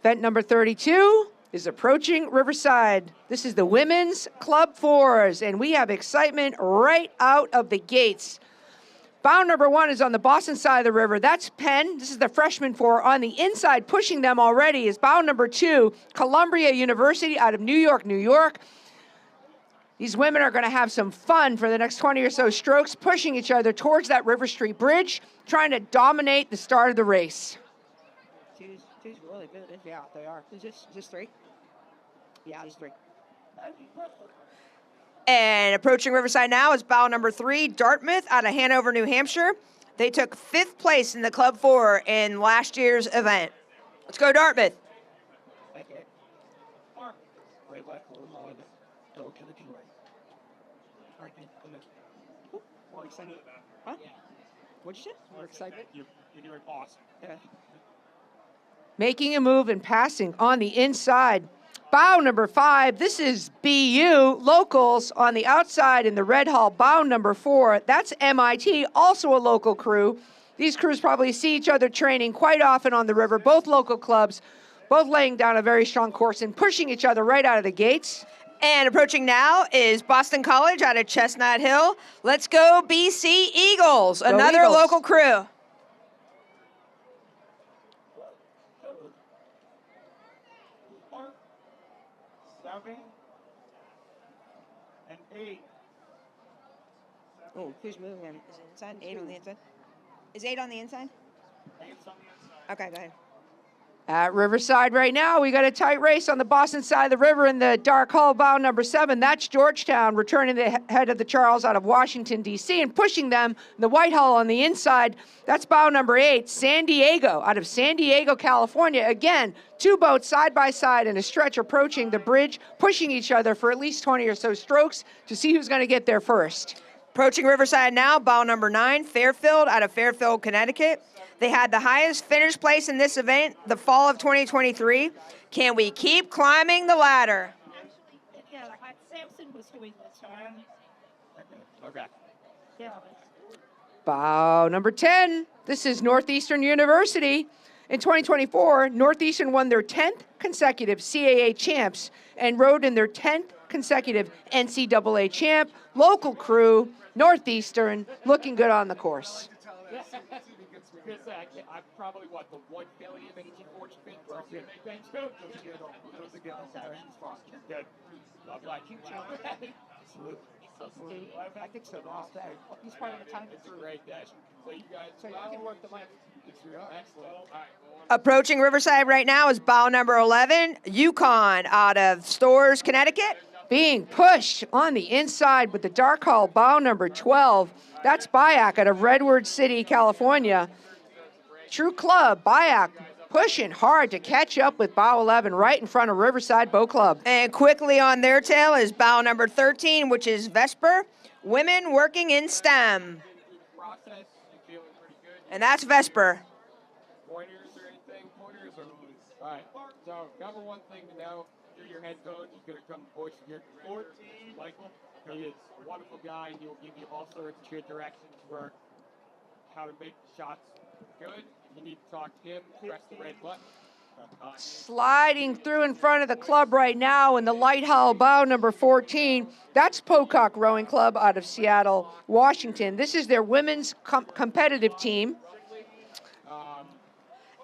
Event number 32 is approaching Riverside. This is the women's Club 4s, and we have excitement right out of the gates. Bound number 1 is on the Boston side of the river. That's Penn. This is the freshman 4. On the inside, pushing them already, is bound number 2, Columbia University out of New York, New York. These women are going to have some fun for the next 20 or so strokes, pushing each other towards that River Street Bridge, trying to dominate the start of the race. Two's really good. Yeah, they are. Is this 3? Yeah, it's 3. And approaching Riverside now is bound number 3, Dartmouth out of Hanover, New Hampshire. They took 5th place in the Club 4 in last year's event. Let's go Dartmouth. Huh? What'd you say? More excitement? You're doing awesome. Yeah. Making a move and passing on the inside. Bound number 5, this is BU, locals on the outside in the red hall. Bound number 4, that's MIT, also a local crew. These crews probably see each other training quite often on the river, both local clubs, both laying down a very strong course and pushing each other right out of the gates. And approaching now is Boston College out of Chestnut Hill. Let's go BC Eagles, another Eagles. local crew. 7 and 8. Oh, who's moving? Is it inside? 8 on the inside? Is 8 on the inside? 8's on the inside. Okay, go ahead. At Riverside right now, we got a tight race on the Boston side of the river in the dark hull, bound number 7. That's Georgetown, returning the head of the Charles out of Washington, D.C., and pushing them in the white hull on the inside. That's bound number 8, San Diego, out of San Diego, California. Again, 2 boats side by side in a stretch approaching the bridge, pushing each other for at least 20 or so strokes to see who's going to get there first. Approaching Riverside now, bound number 9, Fairfield out of Fairfield, Connecticut. They had the highest finish place in this event, the fall of 2023. Can we keep climbing the ladder? Yeah, like Samson was doing this time. Okay. Yeah. Bow number 10, this is Northeastern University. In 2024, Northeastern won their 10th consecutive CAA champs and rode in their 10th consecutive NCAA champ. Local crew, Northeastern, looking good on the course. I'm probably, what, the 1 billion 18-4 person they think too? Good. I'm glad you I think so. He's part of the time. It's a great day. So you guys, So you can work the mic. excellent. All right. Approaching Riverside right now is bound number 11, Yukon out of Storrs, Connecticut. Being pushed on the inside with the dark hull, bow number 12. That's Bayak out of Redwood City, California. True Club, Bayak, pushing hard to catch up with bow 11 right in front of Riverside Boat Club. And quickly on their tail is bow number 13, which is Vesper, Women Working in STEM. Process, you feeling pretty good? And that's Vesper. Pointers or anything? Pointers or loose? All right. So, number 1 thing to know, you're your head coach. He's going to come push your 14, Michael. He is a wonderful guy, and he'll give you all sorts of good directions for how to make the shots good. You need to talk to him, press the red button. Sliding through in front of the club right now in the light hull, bow number 14. That's Pocock Rowing Club out of Seattle, Washington. This is their women's competitive team.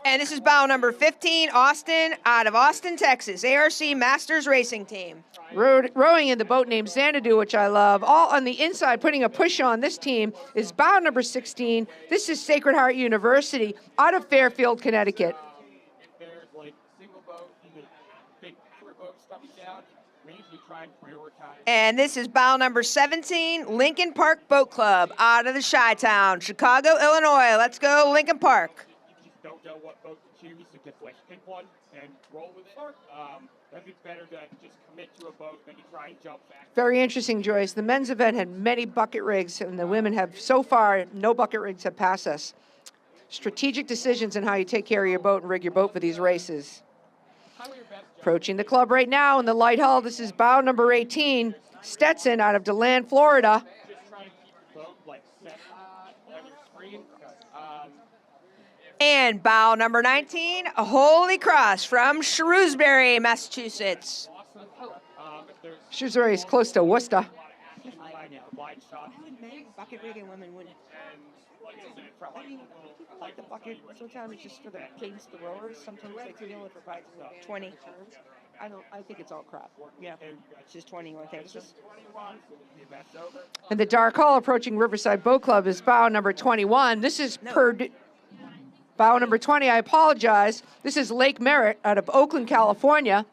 And this is bow number 15, Austin, out of Austin, Texas, ARC Masters Racing Team. Rowing in the boat named Xanadu, which I love. All on the inside, putting a push on this team, is bow number 16. This is Sacred Heart University out of Fairfield, Connecticut. There's like single boat, and the big tour boats coming down. We usually try and prioritize. And this is bow number 17, Lincoln Park Boat Club out of the Chi-Town, Chicago, Illinois. Let's go, Lincoln Park. Don't know what boat to choose, so just like pick one and roll with it. I think it's better to just commit to a boat than to try and jump back. Very interesting, Joyce. The men's event had many bucket rigs, and the women have, so far, no bucket rigs have passed us. Strategic decisions in how you take care of your boat and rig your boat for these races. Approaching the club right now in the light hull, this is bow number 18, Stetson out of DeLand, Florida. Just try to keep your boat like set on your screen. And bow number 19, Holy Cross from Shrewsbury, Massachusetts. There's Shrewsbury is close to Worcester. I know. wide shot. I would make bucket rigging women wouldn't. And like I said, I mean, people like the bucket. Sometimes it's just for the cadence of the rowers. Sometimes they feel it provides 20 turns. I think it's all crap. Yeah, it's just 20. I think it's just. 21, the event's over. And the dark hall approaching Riverside Boat Club is bow number 21. This is bow number 20. I apologize. This is Lake Merritt out of Oakland, California.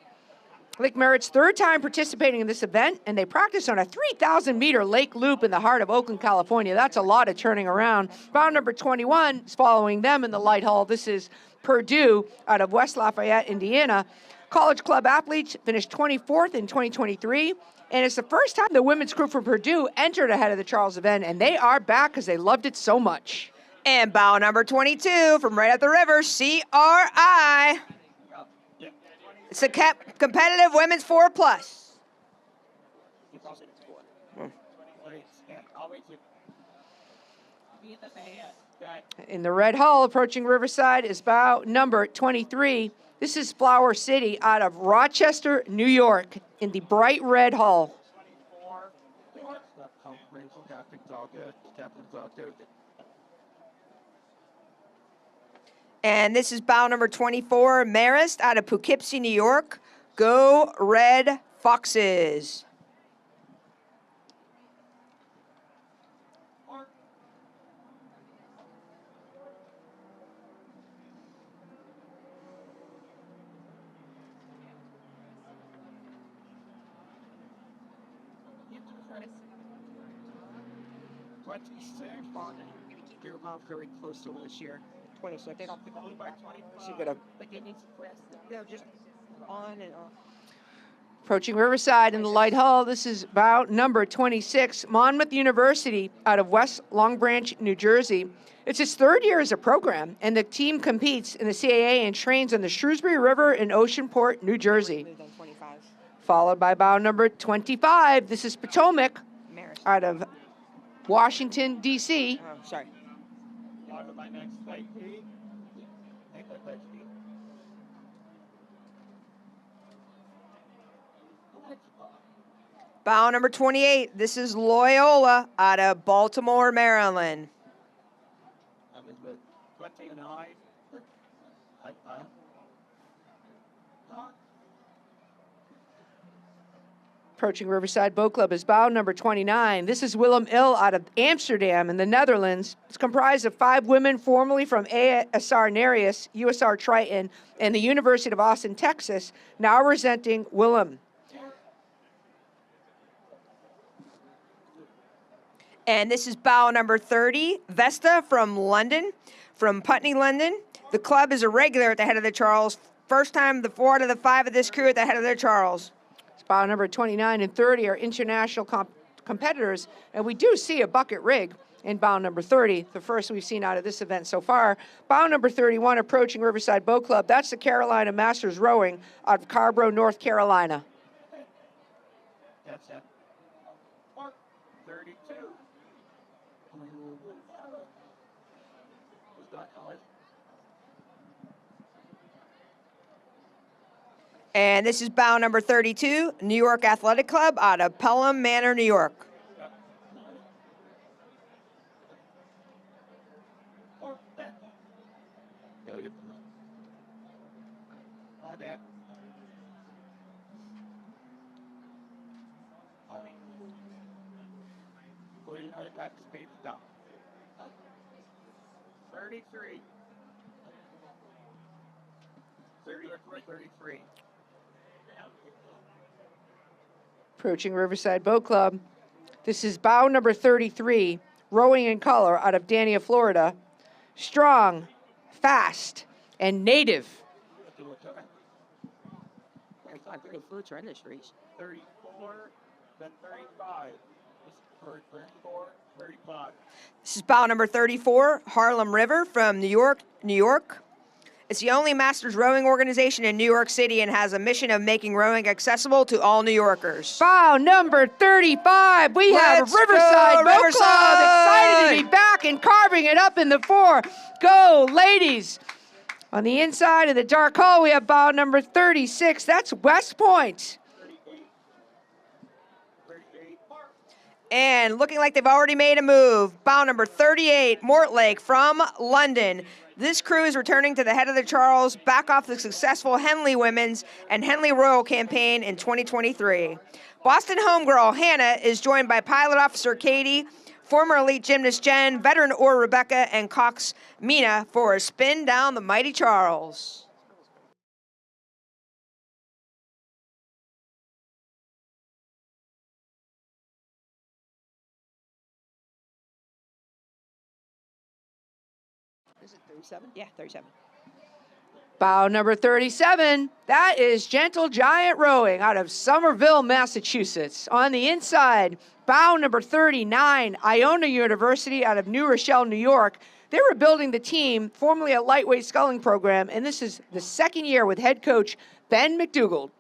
Lake Merritt's third time participating in this event, and they practice on a 3,000-meter lake loop in the heart of Oakland, California. That's a lot of turning around. Bow number 21 is following them in the light hull. This is Purdue out of West Lafayette, Indiana. College club athletes finished 24th in 2023, and it's the first time the women's crew from Purdue entered ahead of the Charles event, and they are back because they loved it so much. And bow number 22 from right up the river, CRI. It's a competitive women's 4+. In the red hull approaching Riverside is bow number 23. This is Flower City out of Rochester, New York, in the bright red hull. And this is bow number 24, Marist out of Poughkeepsie, New York. Go Red Foxes. Your mom very close to this year. 26. They don't pick up by 20. She could have Like it needs to press. Just on and on. approaching Riverside in the light hull. This is bow number 26, Monmouth University out of West Long Branch, New Jersey. It's its third year as a program, and the team competes in the CAA and trains on the Shrewsbury River in Oceanport, New Jersey. Moved on 25. Followed by bow number 25. This is Potomac Marist. out of Washington, D.C. Oh, sorry. My next flight, Pete. Bow number 28, this is Loyola out of Baltimore, Maryland. That was with 29. Approaching Riverside Boat Club is bow number 29. This is Willem Ill out of Amsterdam in the Netherlands. It's comprised of 5 women formerly from ASR Nereus, USR Triton, and the University of Austin, Texas, now representing Willem. And this is bow number 30, Vesta from London, from Putney, London. The club is a regular at the head of the Charles. First time the 4 out of the 5 of this crew at the head of their Charles. Bow number 29 and 30 are international competitors, and we do see a bucket rig in bow number 30, the first we've seen out of this event so far. Bow number 31 approaching Riverside Boat Club. That's the Carolina Masters Rowing out of Carborough, North Carolina. That's it. Mark 32. Was that college? And this is bow number 32, New York Athletic Club out of Pelham Manor, New York. That's speed stop. 33. 33. Approaching Riverside Boat Club. This is bow number 33, rowing in color out of Dania, Florida. Strong, fast, and native. I think fruits are in this race. 34, then 35. 34, 35. This is bow number 34, Harlem River from New York, New York. It's the only masters rowing organization in New York City and has a mission of making rowing accessible to all New Yorkers. Foul number 35. We have Let's Riverside go, Boat Club excited to Riverside! be back and carving it up in the 4. Go, ladies. On the inside of the dark hall, we have bow number 36. That's West Point. And looking like they've already made a move. Bow number 38, Mortlake from London. This crew is returning to the Head of the Charles back off the successful Henley Women's and Henley Royal campaign in 2023. Boston homegirl Hannah is joined by pilot officer Katie, former elite gymnast Jen, veteran oar Rebecca, and Cox Mina for a spin down the mighty Charles. Is it 37? Yeah, 37. Bow number 37. That is Gentle Giant Rowing out of Somerville, Massachusetts. On the inside, bow number 39, Iona University out of New Rochelle, New York. They were building the team, formerly a lightweight sculling program, and this is the second year with head coach Ben McDougald.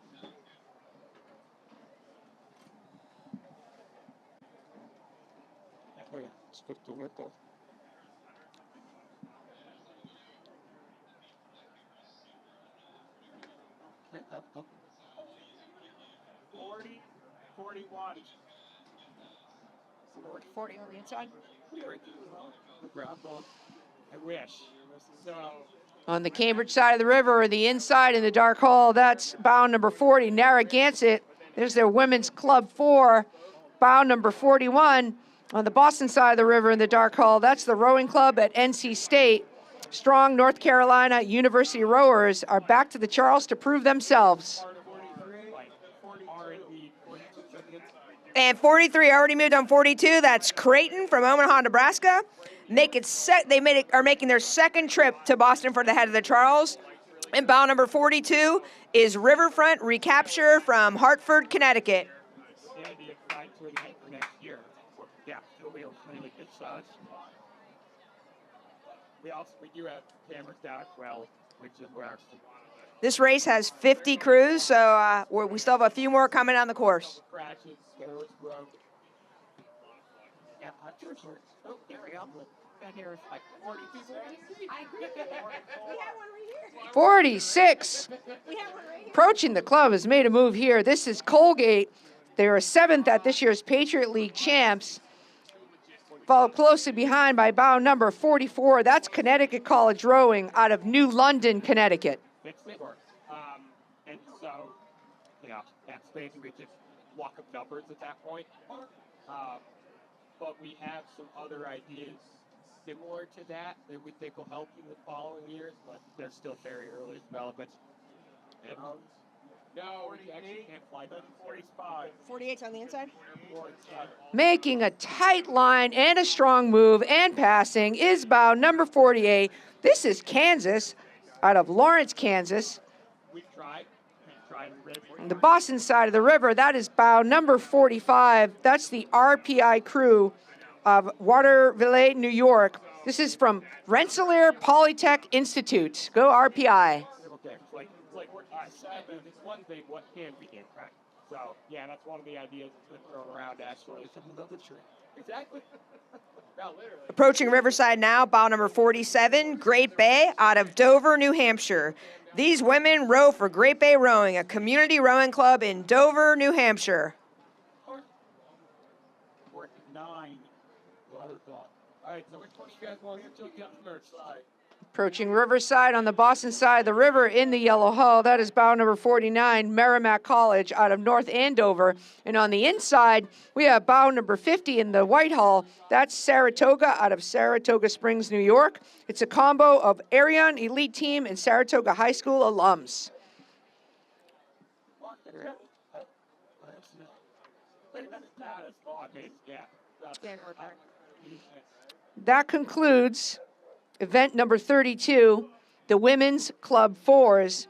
Stick to it, though. Up. 40, 41. 40 on the inside. I wish. So, On the Cambridge side of the river, the inside in the dark hall, that's bow number 40, Narragansett. There's their women's club 4. Bow number 41. On the Boston side of the river in the dark hall, that's the rowing club at NC State. Strong North Carolina University rowers are back to the Charles to prove themselves. And 43 already moved on 42. That's Creighton from Omaha, Nebraska. Are making their second trip to Boston for the Head of the Charles. And bow number 42 is Riverfront Recapture from Hartford, Connecticut. the idea of trying to advance for next year. Yeah, it'll be really good size. We do have cameras down as well, which is where This race has 50 crews, so we still have a few more coming on the course. crashes, sparrows broke. Yeah, oh, there we go. Down here is like 40 people. 46. Approaching the club has made a move here. This is Colgate. They were 7th at this year's Patriot League champs. Followed closely behind by bow number 44. That's Connecticut College Rowing out of New London, Connecticut. And so, yeah, that's basically just walk up numbers at that point. But we have some other ideas similar to that we think will help in the following years, but they're still very early development. No, we actually can't fly them. 45. 48's on the inside. Making a tight line and a strong move and passing is bow number 48. This is Kansas, out of Lawrence, Kansas. We've tried. On the Boston side of the river, that is bow number 45. That's the RPI crew of Waterville, New York. This is from Rensselaer Polytech Institute. Go RPI. Okay, like what I said, it's one thing, what can we get, right? So, yeah, that's one of the ideas that's been thrown around, actually. Exactly. No, literally. Approaching Riverside now, bow number 47, Great Bay out of Dover, New Hampshire. These women row for Great Bay Rowing, a community rowing club in Dover, New Hampshire. 9. All right, so which one you guys want to get on the merch side? Approaching Riverside on the Boston side of the river in the yellow hull. That is bow number 49, Merrimack College out of North Andover. And on the inside, we have bow number 50 in the white hull. That's Saratoga out of Saratoga Springs, New York. It's a combo of Arion Elite Team and Saratoga High School alums. That concludes event number 32, the Women's Club 4s.